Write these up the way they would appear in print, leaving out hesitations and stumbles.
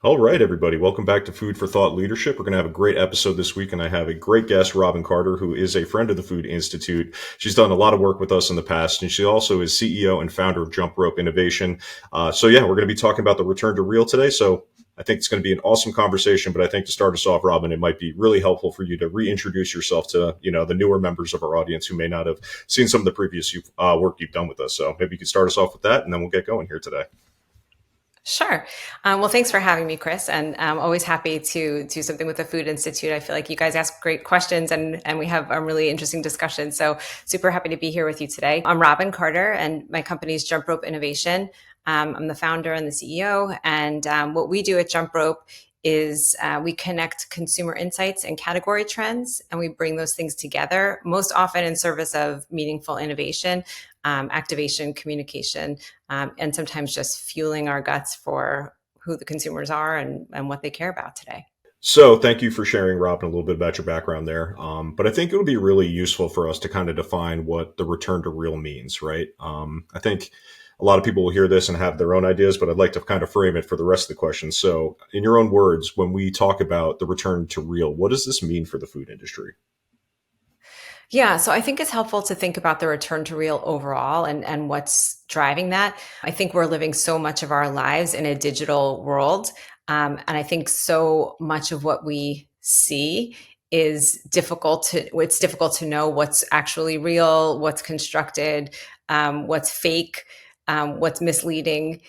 All right, everybody. Welcome back to Food for Thought Leadership. We're going to have a great episode this week, and I have a great guest, Robyn Carter, who is a friend of the Food Institute. She's done a lot of work with us in the past, and she also is CEO and founder of Jump Rope Innovation. We're going to be talking about the return to real today. So I think it's going to be an awesome conversation, but I think to start us off, Robyn, it might be really helpful for you to reintroduce yourself to, the newer members of our audience who may not have seen some of the previous work you've done with us. So maybe you could start us off with that, and then we'll get going here today. Sure. Well, thanks for having me, Chris. And I'm always happy to do something with the Food Institute. I feel like you guys ask great questions and we have a really interesting discussion. So super happy to be here with you today. I'm Robyn Carter and my company is Jump Rope Innovation. I'm the founder and the CEO. And what we do at Jump Rope is we connect consumer insights and category trends, and we bring those things together, most often in service of meaningful innovation, activation, communication, and sometimes just fueling our guts for who the consumers are and what they care about today. So thank you for sharing, Robyn, a little bit about your background there. But I think it would be really useful for us to kind of define what the return to real means, right? I think a lot of people will hear this and have their own ideas, but I'd like to kind of frame it for the rest of the question. So in your own words, when we talk about the return to real, what does this mean for the food industry? Yeah, so I think it's helpful to think about the return to real overall and what's driving that. I think we're living so much of our lives in a digital world. And I think so much of what we see is it's difficult to know what's actually real, what's constructed, what's fake, what's misleading.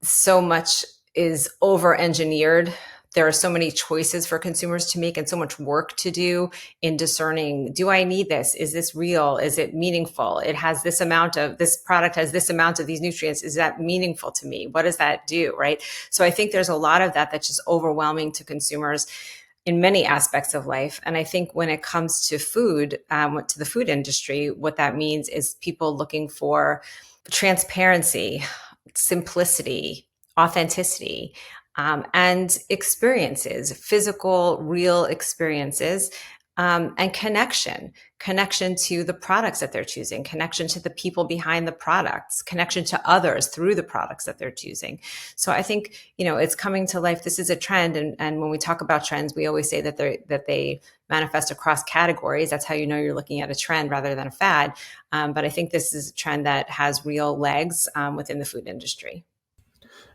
So much is over engineered. There are so many choices for consumers to make and so much work to do in discerning, do I need this? Is this real? Is it meaningful? This product has this amount of these nutrients. Is that meaningful to me? What does that do, right? So I think there's a lot of that that's just overwhelming to consumers in many aspects of life. And I think when it comes to food, to the food industry, what that means is people looking for transparency, simplicity, authenticity, and experiences, physical, real experiences, and connection to the products that they're choosing, connection to the people behind the products, connection to others through the products that they're choosing. So I think, it's coming to life. This is a trend. And when we talk about trends, we always say that they manifest across categories. That's how you know you're looking at a trend rather than a fad. But I think this is a trend that has real legs within the food industry.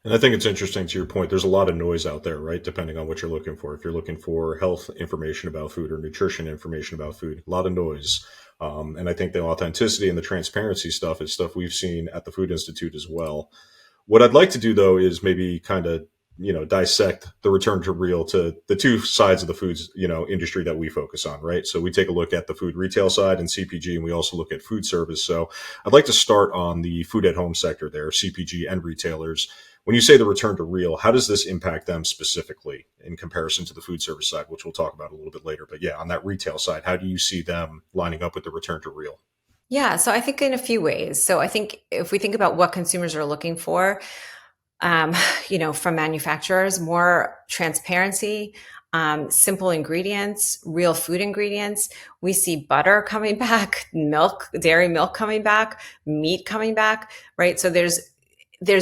And I think it's interesting to your point. There's a lot of noise out there, right? Depending on what you're looking for. If you're looking for health information about food or nutrition information about food, a lot of noise. And I think the authenticity and the transparency stuff is stuff we've seen at the Food Institute as well. What I'd like to do though is maybe kind of, dissect the return to real to the two sides of the foods, industry that we focus on, right? So we take a look at the food retail side and CPG, and we also look at food service. So I'd like to start on the food at home sector there, CPG and retailers. When you say the return to real, how does this impact them specifically in comparison to the food service side, which we'll talk about a little bit later? But yeah, on that retail side, how do you see them lining up with the return to real? Yeah, so I think in a few ways. So I think if we think about what consumers are looking for, from manufacturers, more transparency, simple ingredients, real food ingredients. We see butter coming back, milk, dairy milk coming back, meat coming back, right? So there's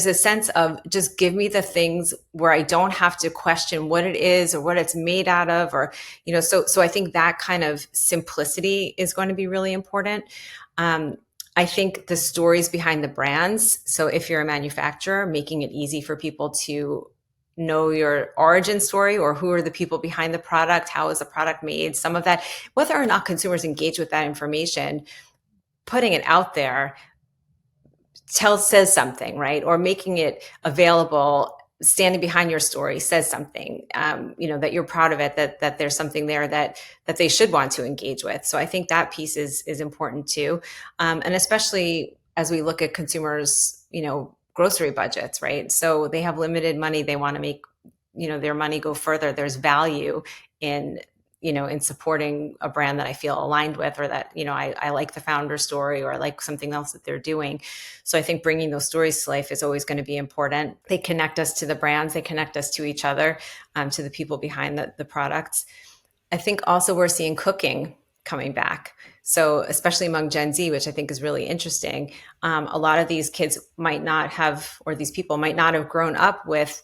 a sense of just give me the things where I don't have to question what it is or what it's made out of, or, so I think that kind of simplicity is going to be really important. I think the stories behind the brands. So if you're a manufacturer, making it easy for people to know your origin story or who are the people behind the product, how is the product made, some of that, whether or not consumers engage with that information, putting it out there says something, right? Or making it available, standing behind your story says something, that you're proud of it, that there's something there that they should want to engage with. So I think that piece is important too. And especially as we look at consumers, grocery budgets, right? So they have limited money. They want to make, their money go further. There's value in in supporting a brand that I feel aligned with, or that, I like the founder story, or I like something else that they're doing. So I think bringing those stories to life is always going to be important. They connect us to the brands, they connect us to each other, to the people behind the products. I think also we're seeing cooking coming back. So especially among Gen Z, which I think is really interesting, a lot of these kids might not have, or these people might not have grown up with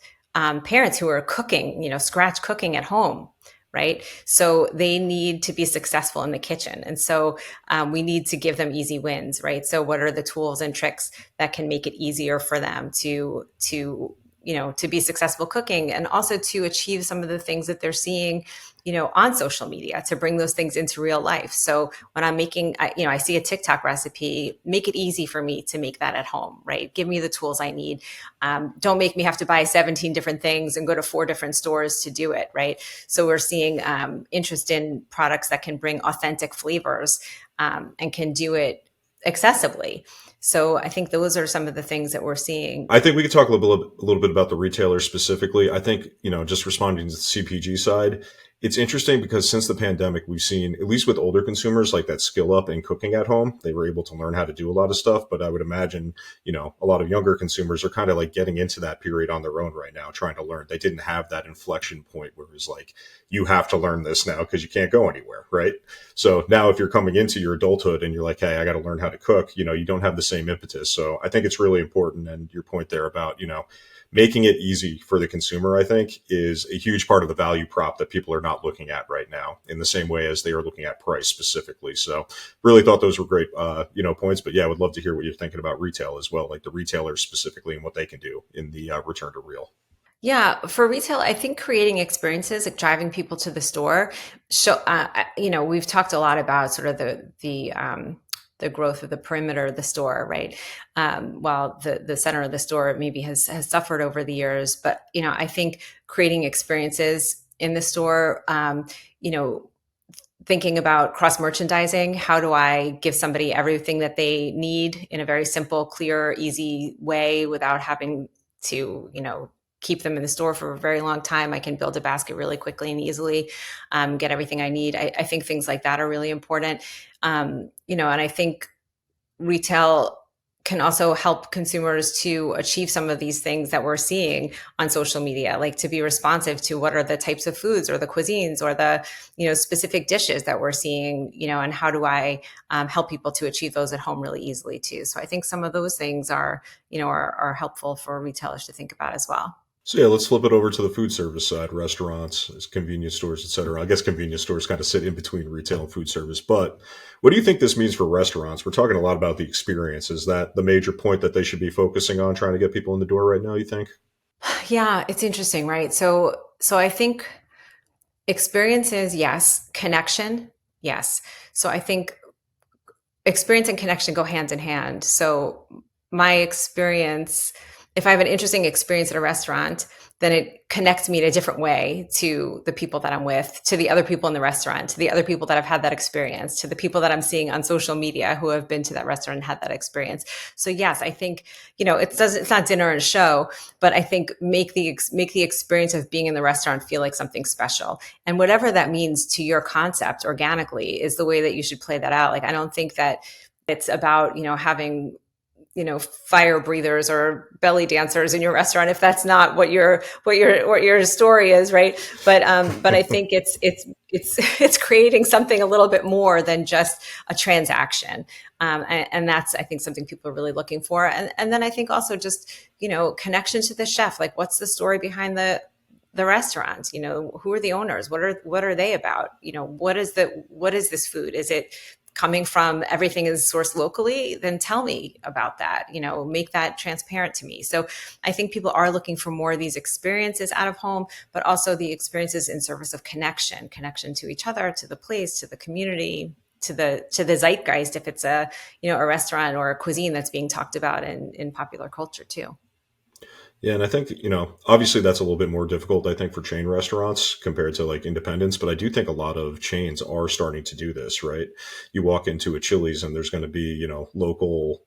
parents who are cooking, scratch cooking at home, right? So they need to be successful in the kitchen. And so we need to give them easy wins, right? So what are the tools and tricks that can make it easier for them to be successful cooking, and also to achieve some of the things that they're seeing, on social media, to bring those things into real life. So when I'm making, I see a TikTok recipe, make it easy for me to make that at home, right? Give me the tools I need. Don't make me have to buy 17 different things and go to 4 different stores to do it, right? So we're seeing interest in products that can bring authentic flavors and can do it accessibly. So I think those are some of the things that we're seeing. I think we could talk a little bit about the retailers specifically. I think, just responding to the CPG side, it's interesting because since the pandemic, we've seen, at least with older consumers, like that skill up in cooking at home. They were able to learn how to do a lot of stuff. But I would imagine, a lot of younger consumers are kind of like getting into that period on their own right now, trying to learn. They didn't have that inflection point where it was like, you have to learn this now because you can't go anywhere, right? So now if you're coming into your adulthood and you're like, hey, I got to learn how to cook, you don't have the same impetus. So I think it's really important. And your point there about, making it easy for the consumer, I think, is a huge part of the value prop that people are not looking at right now in the same way as they are looking at price specifically. So really thought those were great, points. But yeah, I would love to hear what you're thinking about retail as well, like the retailers specifically and what they can do in the return to real. Yeah, for retail, I think creating experiences, like driving people to the store. We've talked a lot about sort of the growth of the perimeter of the store, right? While the center of the store maybe has suffered over the years, but I think creating experiences in the store, thinking about cross merchandising, how do I give somebody everything that they need in a very simple, clear, easy way without having to, keep them in the store for a very long time. I can build a basket really quickly and easily, get everything I need. I think things like that are really important. And I think retail can also help consumers to achieve some of these things that we're seeing on social media, like to be responsive to what are the types of foods or the cuisines or the, specific dishes that we're seeing, and how do I help people to achieve those at home really easily too. So I think some of those things are helpful for retailers to think about as well. So yeah, let's flip it over to the food service side, restaurants, convenience stores, et cetera. I guess convenience stores kind of sit in between retail and food service. But what do you think this means for restaurants? We're talking a lot about the experience. Is that the major point that they should be focusing on, trying to get people in the door right now, you think? Yeah, it's interesting, right? So I think experiences, yes. Connection, yes. So I think experience and connection go hand in hand. So my experience, if I have an interesting experience at a restaurant, then it connects me in a different way to the people that I'm with, to the other people in the restaurant, to the other people that have had that experience, to the people that I'm seeing on social media who have been to that restaurant and had that experience. So yes, I think, it's not dinner and show, but I think make the experience of being in the restaurant feel like something special. And whatever that means to your concept organically is the way that you should play that out. Like, I don't think that it's about, having fire breathers or belly dancers in your restaurant, if that's not what your story is, right? But I think it's creating something a little bit more than just a transaction, and that's, I think, something people are really looking for. And then I think also just connection to the chef, like what's the story behind the restaurant? Who are the owners? What are they about? What is this food? Is it coming from, everything is sourced locally? Then tell me about that, make that transparent to me. So I think people are looking for more of these experiences out of home, but also the experiences in service of connection to each other, to the place, to the community, to the zeitgeist, if it's a restaurant or a cuisine that's being talked about in popular culture too. Yeah, and I think, obviously that's a little bit more difficult, I think, for chain restaurants compared to like independents, but I do think a lot of chains are starting to do this, right? You walk into a Chili's and there's going to be, local,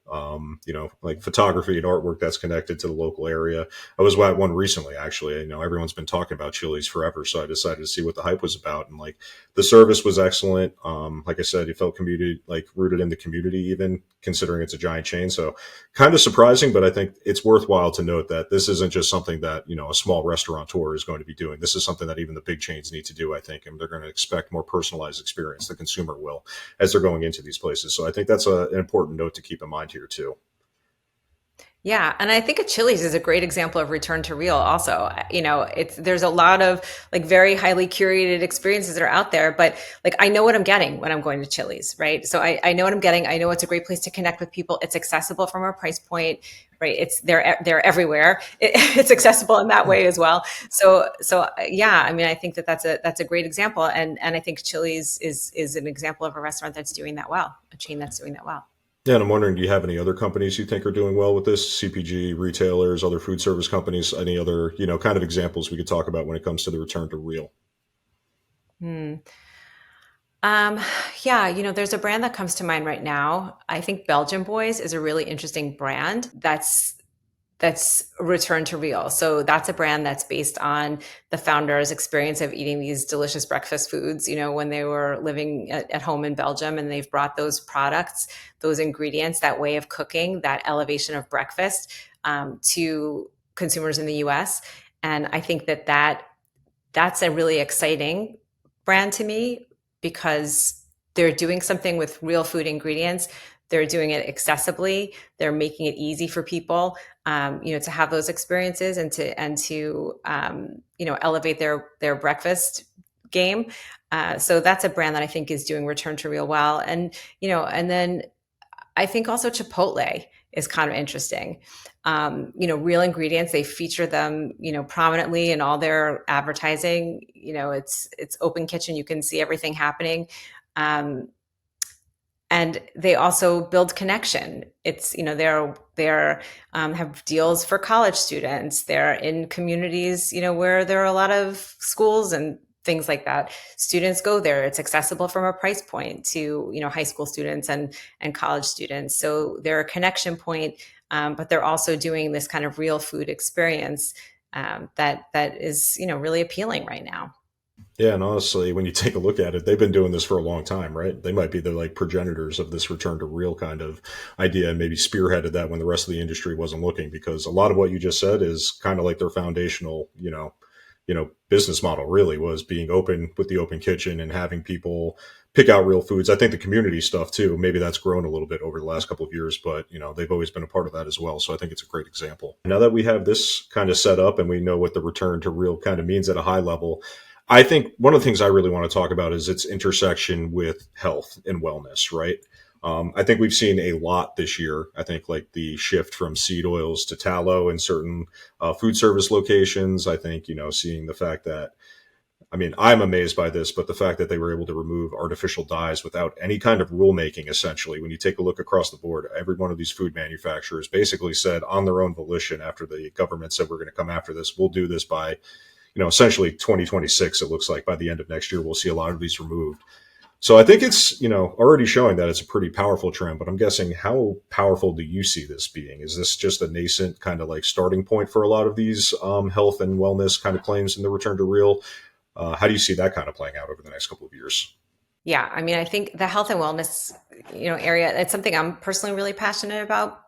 like photography and artwork that's connected to the local area. I was at one recently, actually. Everyone's been talking about Chili's forever, so I decided to see what the hype was about. And like the service was excellent. Like I said, you felt community, like rooted in the community, even considering it's a giant chain. So kind of surprising, but I think it's worthwhile to note that this isn't just something that, a small restaurateur is going to be doing. This is something that even the big chains need to do, I think, and they're going to expect more personalized experience. The consumer will, as they're going into these places. So I think that's an important note to keep in mind here too. Yeah, and I think a Chili's is a great example of return to real also. There's a lot of like very highly curated experiences that are out there, but like I know what I'm getting when I'm going to Chili's, right? So I know what I'm getting. I know it's a great place to connect with people. It's accessible from a price point, right? They're everywhere. It's accessible in that way as well. So yeah, I mean, I think that that's a great example, and I think Chili's is an example of a restaurant that's doing that well, a chain that's doing that well. Yeah, and I'm wondering, do you have any other companies you think are doing well with this? CPG, retailers, other food service companies, any other, kind of examples we could talk about when it comes to the return to real? Hmm. Um, yeah, there's a brand that comes to mind right now. I think Belgian Boys is a really interesting brand that's return to real. So that's a brand that's based on the founder's experience of eating these delicious breakfast foods, when they were living at home in Belgium, and they've brought those products, those ingredients, that way of cooking, that elevation of breakfast to consumers in the US. And I think that's a really exciting brand to me because they're doing something with real food ingredients. They're doing it accessibly. They're making it easy for people, to have those experiences and to elevate their breakfast game. So that's a brand that I think is doing return to real well. And then I think also Chipotle is kind of interesting. Real ingredients, they feature them, prominently in all their advertising. It's open kitchen. You can see everything happening. And they also build connection. They're have deals for college students. They're in communities, where there are a lot of schools and things like that. Students go there. It's accessible from a price point to, high school students and college students. So they're a connection point, but they're also doing this kind of real food experience that is, really appealing right now. Yeah, and honestly, when you take a look at it, they've been doing this for a long time, right? They might be the like progenitors of this return to real kind of idea, and maybe spearheaded that when the rest of the industry wasn't looking. Because a lot of what you just said is kind of like their foundational, business model really was being open with the open kitchen and having people pick out real foods. I think the community stuff too, maybe that's grown a little bit over the last couple of years, but they've always been a part of that as well. So I think it's a great example. Now that we have this kind of set up and we know what the return to real kind of means at a high level, I think one of the things I really want to talk about is its intersection with health and wellness, right? I think we've seen a lot this year. I think like the shift from seed oils to tallow in certain food service locations. I think, seeing the fact that, I mean, I'm amazed by this, but the fact that they were able to remove artificial dyes without any kind of rulemaking, essentially, when you take a look across the board, every one of these food manufacturers basically said on their own volition, after the government said, we're going to come after this, we'll do this by, essentially 2026, it looks like by the end of next year, we'll see a lot of these removed. So I think it's, already showing that it's a pretty powerful trend, but I'm guessing, how powerful do you see this being? Is this just a nascent kind of like starting point for a lot of these health and wellness kind of claims in the return to real? How do you see that kind of playing out over the next couple of years? Yeah, I mean, I think the health and wellness, area, it's something I'm personally really passionate about.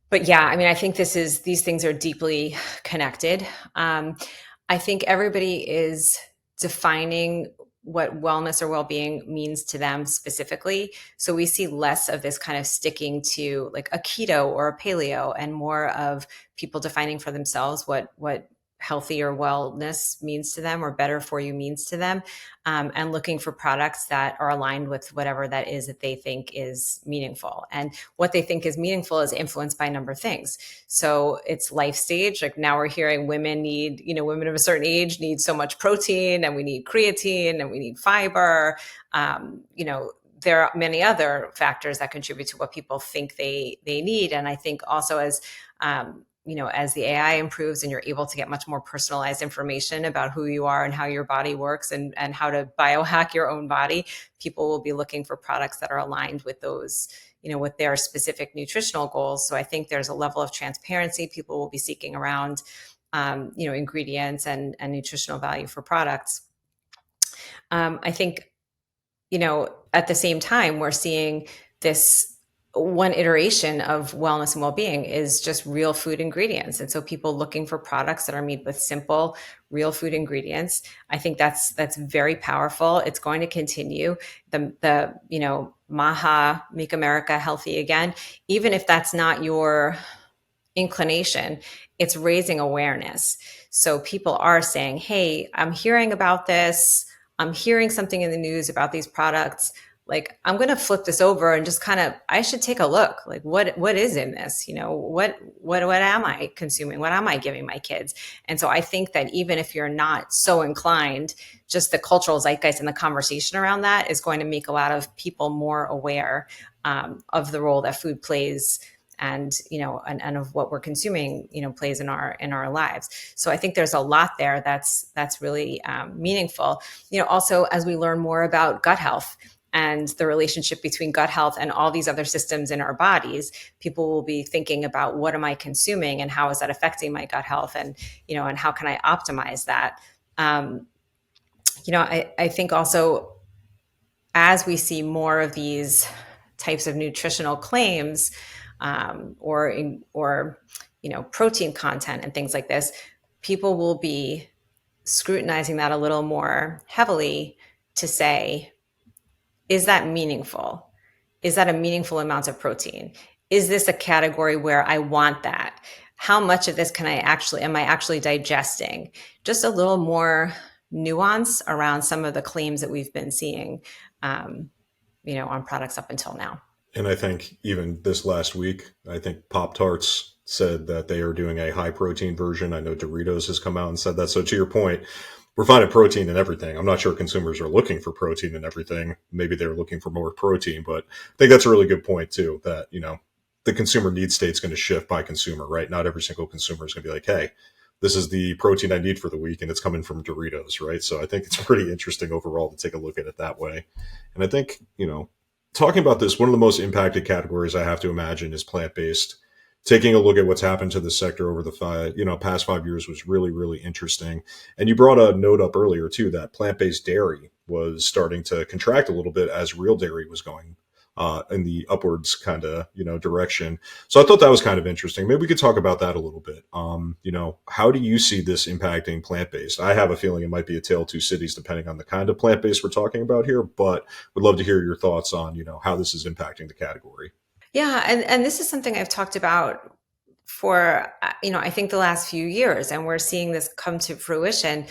But yeah, I mean, I think these things are deeply connected. I think everybody is defining what wellness or well-being means to them specifically. So we see less of this kind of sticking to like a keto or a paleo, and more of people defining for themselves what healthy or wellness means to them, or better for you means to them, and looking for products that are aligned with whatever that is that they think is meaningful. And what they think is meaningful is influenced by a number of things. So it's life stage. Like now we're hearing women of a certain age need so much protein, and we need creatine, and we need fiber. There are many other factors that contribute to what people think they need. And I think also as the AI improves and you're able to get much more personalized information about who you are and how your body works, and how to biohack your own body, people will be looking for products that are aligned with those, with their specific nutritional goals. So I think there's a level of transparency. People will be seeking around, ingredients and nutritional value for products. I think, at the same time, we're seeing this one iteration of wellness and well-being is just real food ingredients. And so people looking for products that are made with simple, real food ingredients. I think that's very powerful. It's going to continue. The 𝗏𝗏, Make America Healthy Again, even if that's not your inclination, it's raising awareness. So people are saying, hey, I'm hearing about this. I'm hearing something in the news about these products. Like, I'm going to flip this over and just kind of, I should take a look. Like, what is in this? You know, what am I consuming? What am I giving my kids? And so I think that even if you're not so inclined, just the cultural zeitgeist and the conversation around that is going to make a lot of people more aware of the role that food plays, and and of what we're consuming plays in our lives. So I think there's a lot there that's really meaningful. Also, as we learn more about gut health and the relationship between gut health and all these other systems in our bodies, people will be thinking about, what am I consuming and how is that affecting my gut health, and and how can I optimize that. I think also, as we see more of these types of nutritional claims, or protein content and things like this, people will be scrutinizing that a little more heavily to say, is that meaningful? Is that a meaningful amount of protein? Is this a category where I want that? How much of this am I actually digesting? Just a little more nuance around some of the claims that we've been seeing, on products up until now. And I think even this last week, I think Pop-Tarts said that they are doing a high protein version. I know Doritos has come out and said that. So to your point, we're finding protein in everything. I'm not sure consumers are looking for protein in everything. Maybe they're looking for more protein, but I think that's a really good point too, that, the consumer need state's going to shift by consumer, right? Not every single consumer is going to be like, hey, this is the protein I need for the week, and it's coming from Doritos, right? So I think it's pretty interesting overall to take a look at it that way. And I think, talking about this, one of the most impacted categories I have to imagine is plant-based. Taking a look at what's happened to the sector over the past 5 years was really, really interesting. And you brought a note up earlier too, that plant-based dairy was starting to contract a little bit as real dairy was going in the upwards kind of, direction. So I thought that was kind of interesting. Maybe we could talk about that a little bit. How do you see this impacting plant-based? I have a feeling it might be a tale of two cities depending on the kind of plant-based we're talking about here, but would love to hear your thoughts on, how this is impacting the category. Yeah. And this is something I've talked about for, I think the last few years, and we're seeing this come to fruition,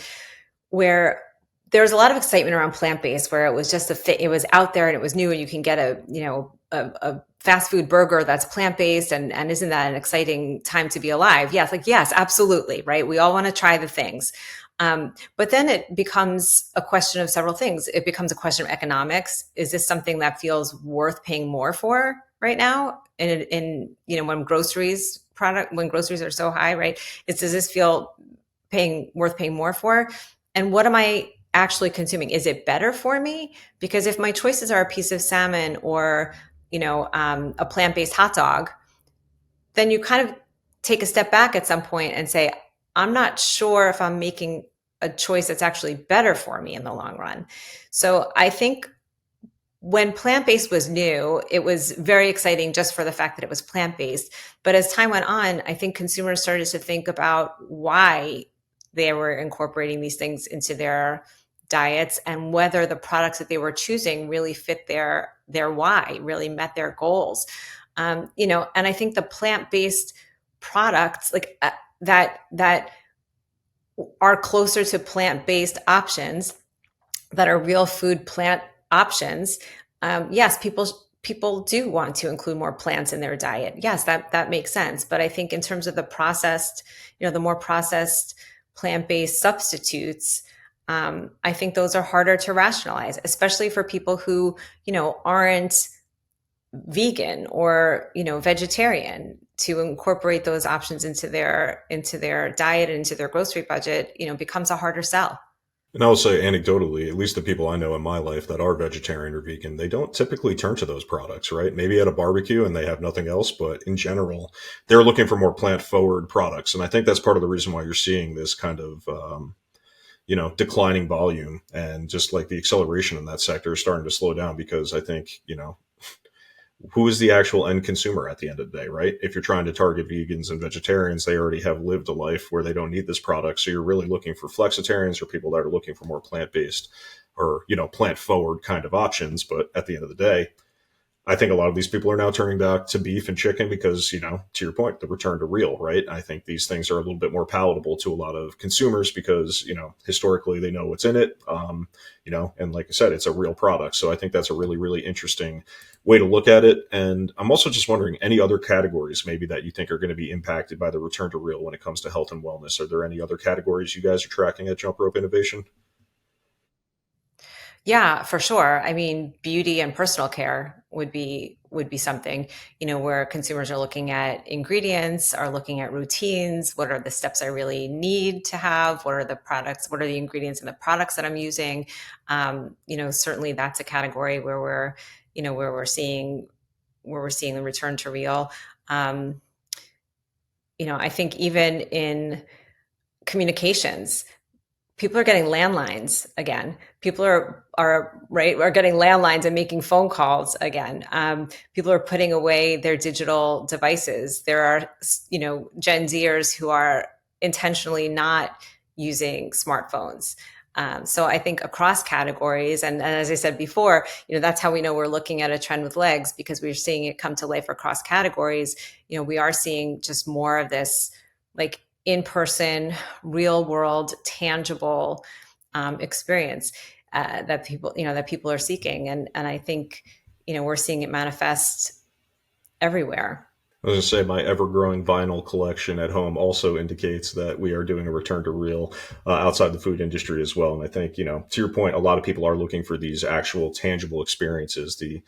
where there's a lot of excitement around plant-based, where it was just it was out there and it was new, and you can get a fast food burger that's plant-based, and isn't that an exciting time to be alive? Yes, absolutely. Right. We all want to try the things. But then it becomes a question of several things. It becomes a question of economics. Is this something that feels worth paying more for right now? And when groceries are so high, right? Does this feel worth paying more for? And what am I actually consuming? Is it better for me? Because if my choices are a piece of salmon or, a plant-based hot dog, then you kind of take a step back at some point and say, I'm not sure if I'm making a choice that's actually better for me in the long run. So I think when plant-based was new, it was very exciting just for the fact that it was plant-based. But as time went on, I think consumers started to think about why they were incorporating these things into their diets, and whether the products that they were choosing really fit their why, really met their goals. And I think the plant-based products that are closer to plant-based options, that are real food plant options, yes, people do want to include more plants in their diet. Yes, that makes sense. But I think in terms of the more processed plant-based substitutes, I think those are harder to rationalize, especially for people who, aren't vegan or, vegetarian. To incorporate those options into their diet and into their grocery budget, becomes a harder sell. And I will say anecdotally, at least the people I know in my life that are vegetarian or vegan, they don't typically turn to those products, right? Maybe at a barbecue and they have nothing else, but in general, they're looking for more plant forward products. And I think that's part of the reason why you're seeing this kind of, declining volume, and just like the acceleration in that sector is starting to slow down, because I think, who is the actual end consumer at the end of the day, right? If you're trying to target vegans and vegetarians, they already have lived a life where they don't need this product. So you're really looking for flexitarians or people that are looking for more plant-based or, plant forward kind of options. But at the end of the day, I think a lot of these people are now turning back to beef and chicken because, to your point, the return to real, right? I think these things are a little bit more palatable to a lot of consumers because, historically they know what's in it, and like I said, it's a real product. So I think that's a really, really interesting way to look at it. And I'm also just wondering, any other categories maybe that you think are going to be impacted by the return to real when it comes to health and wellness? Are there any other categories you guys are tracking at Jump Rope Innovation? Yeah, for sure. I mean, beauty and personal care would be something, where consumers are looking at ingredients, are looking at routines. What are the steps I really need to have? What are the products? What are the ingredients in the products that I'm using? Certainly that's a category where where we're seeing the return to real. Um, I think even in communications, people are getting landlines again. People are getting landlines and making phone calls again. People are putting away their digital devices. There are, Gen Zers who are intentionally not using smartphones. So I think across categories, and as I said before, that's how we know we're looking at a trend with legs, because we're seeing it come to life across categories. We are seeing just more of this, like, in-person, real world, tangible experience that people are seeking, and I think we're seeing it manifest everywhere. I was going to say my ever-growing vinyl collection at home also indicates that we are doing a return to real outside the food industry as well. And I think, to your point, a lot of people are looking for these actual tangible experiences. The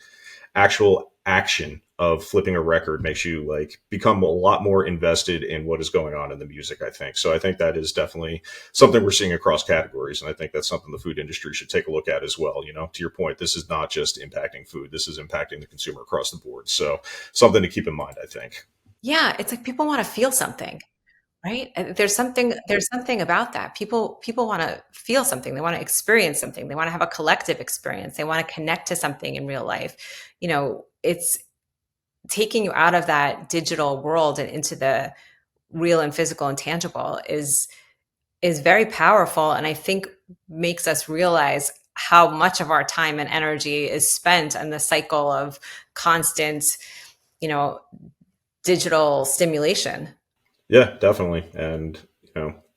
actual action of flipping a record makes you become a lot more invested in what is going on in the music, I think. So I think that is definitely something we're seeing across categories. And I think that's something the food industry should take a look at as well. To your point, this is not just impacting food. This is impacting the consumer across the board. So something to keep in mind, I think. Yeah, it's like people want to feel something, right? There's something about that. People want to feel something. They want to experience something. They want to have a collective experience. They want to connect to something in real life. It's taking you out of that digital world and into the real and physical and tangible is very powerful, and I think makes us realize how much of our time and energy is spent on the cycle of constant, you know, digital stimulation. Yeah, definitely. And,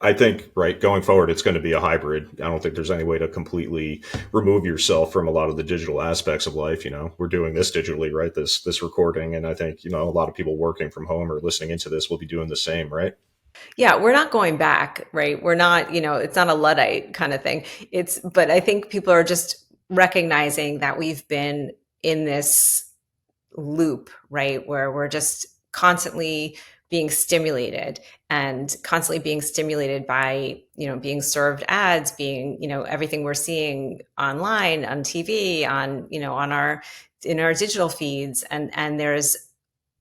I think, right, going forward, it's going to be a hybrid. I don't think there's any way to completely remove yourself from a lot of the digital aspects of life. We're doing this digitally, right? This recording. And I think, a lot of people working from home or listening into this will be doing the same, right? Yeah, we're not going back, right? We're not, it's not a Luddite kind of thing. But I think people are just recognizing that we've been in this loop, right? Where we're just constantly being stimulated and constantly being stimulated by, being served ads, being, everything we're seeing online, on TV, in our digital feeds. And there's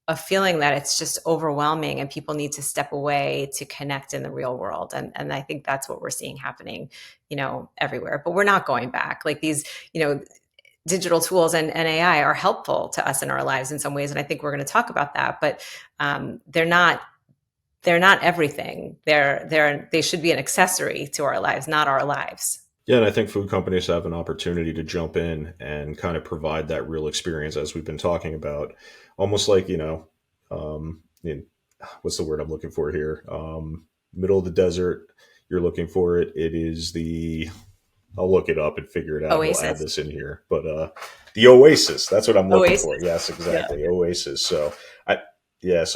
a feeling that it's just overwhelming and people need to step away to connect in the real world. And I think that's what we're seeing happening, everywhere, but we're not going back. Like these, digital tools and AI are helpful to us in our lives in some ways. And I think we're going to talk about that, but they're not everything. They should be an accessory to our lives, not our lives. Yeah, and I think food companies have an opportunity to jump in and kind of provide that real experience as we've been talking about, almost like, what's the word I'm looking for here? Middle of the desert, you're looking for it. It is I'll look it up and figure it out. We'll add Oasis. this in here. But the oasis, that's what I'm looking for. Oasis. Yes, Yeah. exactly. Oasis. So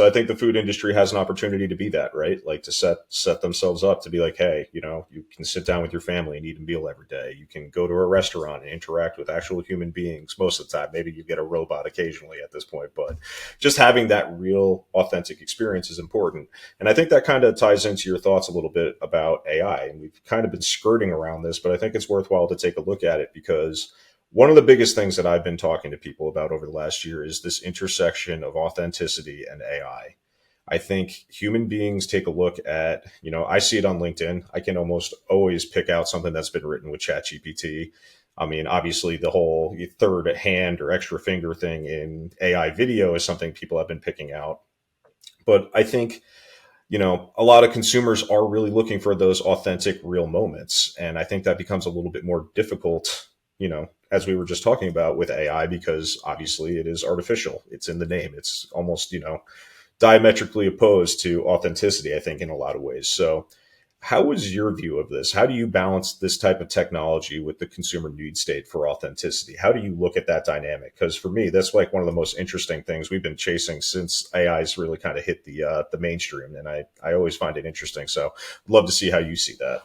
I think the food industry has an opportunity to be that, right? Like to set themselves up to be like, hey, you can sit down with your family and eat a meal every day. You can go to a restaurant and interact with actual human beings most of the time. Maybe you get a robot occasionally at this point, but just having that real authentic experience is important. And I think that kind of ties into your thoughts a little bit about AI. And we've kind of been skirting around this, but I think it's worthwhile to take a look at it because one of the biggest things that I've been talking to people about over the last year is this intersection of authenticity and AI. I think human beings take a look at, I see it on LinkedIn. I can almost always pick out something that's been written with ChatGPT. I mean, obviously the whole third hand or extra finger thing in AI video is something people have been picking out. But I think, a lot of consumers are really looking for those authentic, real moments. And I think that becomes a little bit more difficult, as we were just talking about with AI, because obviously it is artificial. It's in the name. It's almost, diametrically opposed to authenticity, I think, in a lot of ways. So how is your view of this? How do you balance this type of technology with the consumer need state for authenticity? How do you look at that dynamic? Because for me, that's like one of the most interesting things we've been chasing since AI's really kind of hit the mainstream, and I always find it interesting. So I'd love to see how you see that.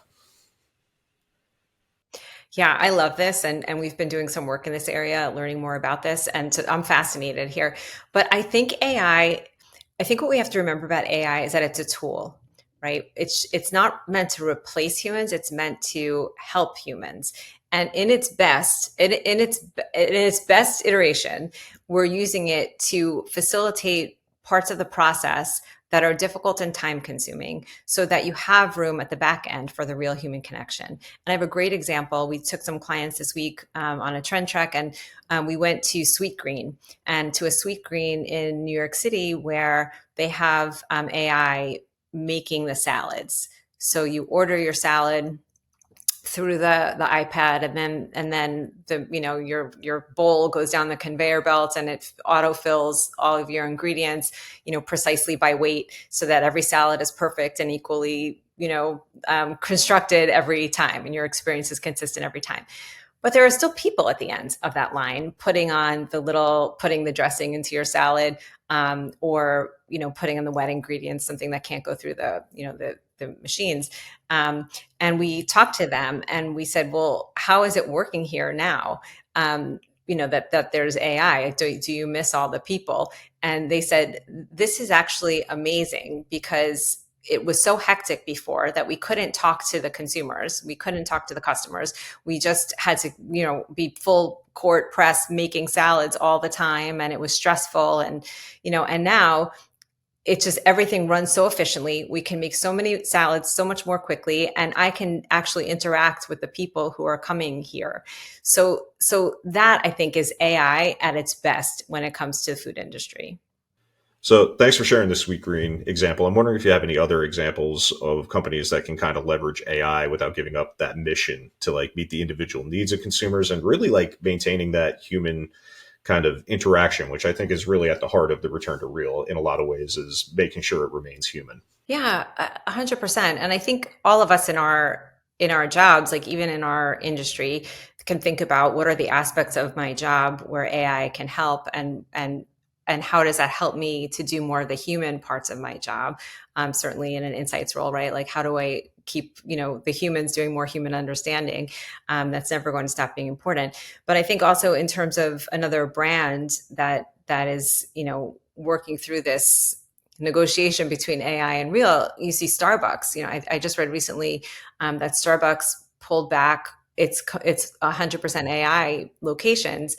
Yeah, I love this. And we've been doing some work in this area, learning more about this. And so I'm fascinated here. But I think I think what we have to remember about AI is that it's a tool, right? It's not meant to replace humans. It's meant to help humans. And in its best iteration, we're using it to facilitate parts of the process that are difficult and time consuming so that you have room at the back end for the real human connection. And I have a great example. We took some clients this week on a trend trek, and we went to Sweetgreen, and to a Sweetgreen in New York City where they have AI making the salads. So you order your salad through the iPad, and then your bowl goes down the conveyor belt, and it autofills all of your ingredients, precisely by weight, so that every salad is perfect and equally constructed every time, and your experience is consistent every time. But there are still people at the end of that line putting the dressing into your salad, or putting in the wet ingredients, something that can't go through the machines. And we talked to them and we said, well, how is it working here now? That there's AI. Do you miss all the people? And they said, this is actually amazing because it was so hectic before that we couldn't talk to the consumers. We couldn't talk to the customers. We just had to, be full court press making salads all the time. And it was stressful. And now it's just everything runs so efficiently. We can make so many salads so much more quickly, and I can actually interact with the people who are coming here. So that, I think, is AI at its best when it comes to the food industry. So thanks for sharing the Sweet Green example. I'm wondering if you have any other examples of companies that can kind of leverage AI without giving up that mission to like meet the individual needs of consumers and really like maintaining that human kind of interaction, which I think is really at the heart of the return to real in a lot of ways, is making sure it remains human. Yeah, 100%. And I think all of us in our jobs, like even in our industry, can think about what are the aspects of my job where AI can help, and how does that help me to do more of the human parts of my job? Certainly in an insights role, right? Like how do I keep, the humans doing more human understanding? That's never going to stop being important. But I think also in terms of another brand that is, working through this negotiation between AI and real, you see Starbucks. I just read recently that Starbucks pulled back it's 100% AI locations.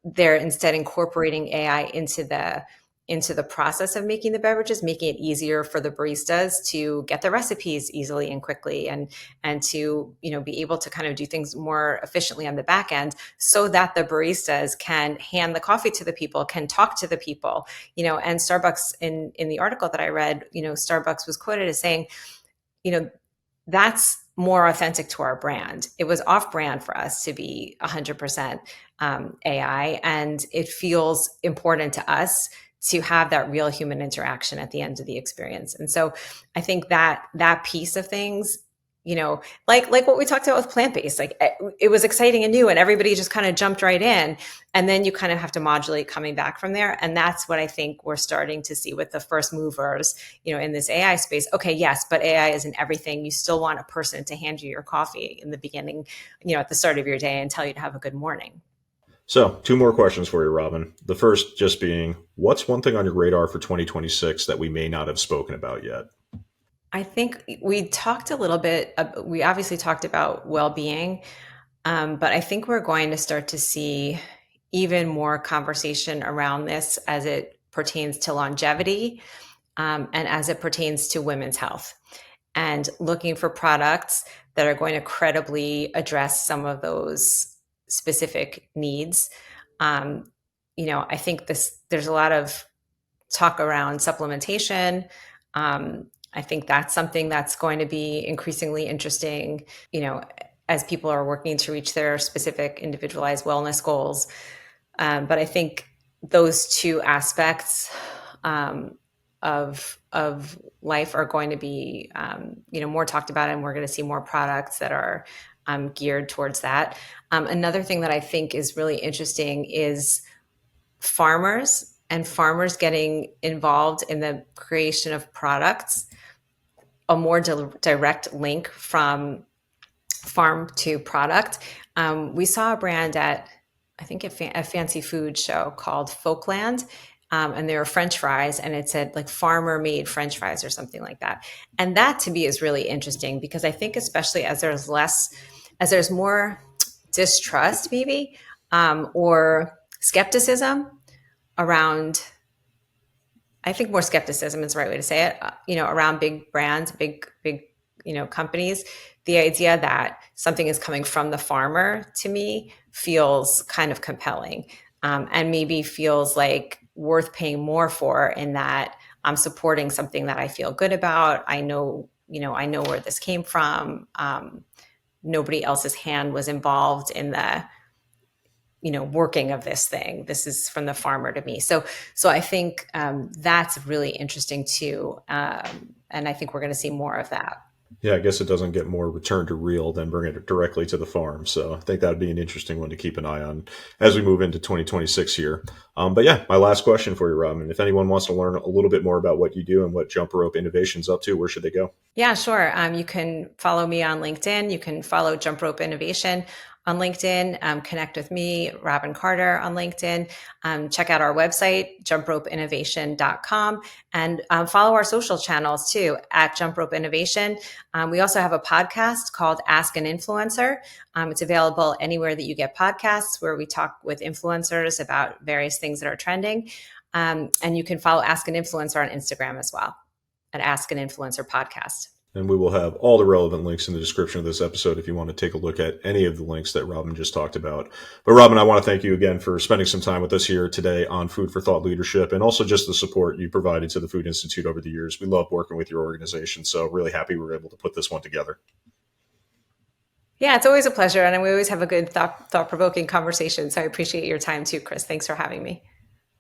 They're instead incorporating AI into the process of making the beverages, making it easier for the baristas to get the recipes easily and quickly, and to be able to kind of do things more efficiently on the back end, so that the baristas can hand the coffee to the people, can talk to the people. And Starbucks, in the article that I read, Starbucks was quoted as saying, that's more authentic to our brand. It was off brand for us to be 100% AI, and it feels important to us to have that real human interaction at the end of the experience. And so I think that piece of things, like what we talked about with plant-based, like it was exciting and new and everybody just kind of jumped right in. And then you kind of have to modulate coming back from there. And that's what I think we're starting to see with the first movers, in this AI space. Okay, yes, but AI isn't everything. You still want a person to hand you your coffee in the beginning, at the start of your day, and tell you to have a good morning. So, two more questions for you, Robyn. The first just being, what's one thing on your radar for 2026 that we may not have spoken about yet? I think we talked a little bit, we obviously talked about well-being, but I think we're going to start to see even more conversation around this as it pertains to longevity, and as it pertains to women's health, and looking for products that are going to credibly address some of those specific needs. I think there's a lot of talk around supplementation. I think that's something that's going to be increasingly interesting. as people are working to reach their specific individualized wellness goals. But I think those two aspects of life are going to be more talked about, and we're going to see more products that are geared towards that. Another thing that I think is really interesting is farmers getting involved in the creation of products, a more direct link from farm to product. We saw a brand at, I think, a fancy food show called Folkland, and they were French fries, and it said like farmer made French fries or something like that. And that to me is really interesting, because I think especially as there's more distrust maybe, or skepticism around, I think more skepticism is the right way to say it, around big brands, big companies. The idea that something is coming from the farmer, to me, feels kind of compelling, and maybe feels like worth paying more for, in that I'm supporting something that I feel good about. I know where this came from. Nobody else's hand was involved in the working of this thing. This is from the farmer to me. So I think that's really interesting too. And I think we're going to see more of that. Yeah, I guess it doesn't get more return to real than bring it directly to the farm. So I think that'd be an interesting one to keep an eye on as we move into 2026 here. But yeah, my last question for you, Robyn. If anyone wants to learn a little bit more about what you do and what 𝗟𝗲𝘁 Innovation's up to, where should they go? Yeah, sure. You can follow me on LinkedIn. You can follow 𝗟𝗲𝘁 Innovation on LinkedIn. Connect with me, Robyn Carter, on LinkedIn. Check out our website, 𝗟𝗲𝘁innovation.com, and follow our social channels too, at 𝗟𝗲𝘁 Innovation. We also have a podcast called Ask an Influencer. It's available anywhere that you get podcasts, where we talk with influencers about various things that are trending. And you can follow Ask an Influencer on Instagram as well, at Ask an Influencer Podcast. And we will have all the relevant links in the description of this episode if you want to take a look at any of the links that Robyn just talked about. But Robyn, I want to thank you again for spending some time with us here today on Food for Thought Leadership, and also just the support you provided to the Food Institute over the years. We love working with your organization, so really happy we were able to put this one together. Yeah, it's always a pleasure, and we always have a good thought-provoking conversation. So I appreciate your time too, Chris. Thanks for having me.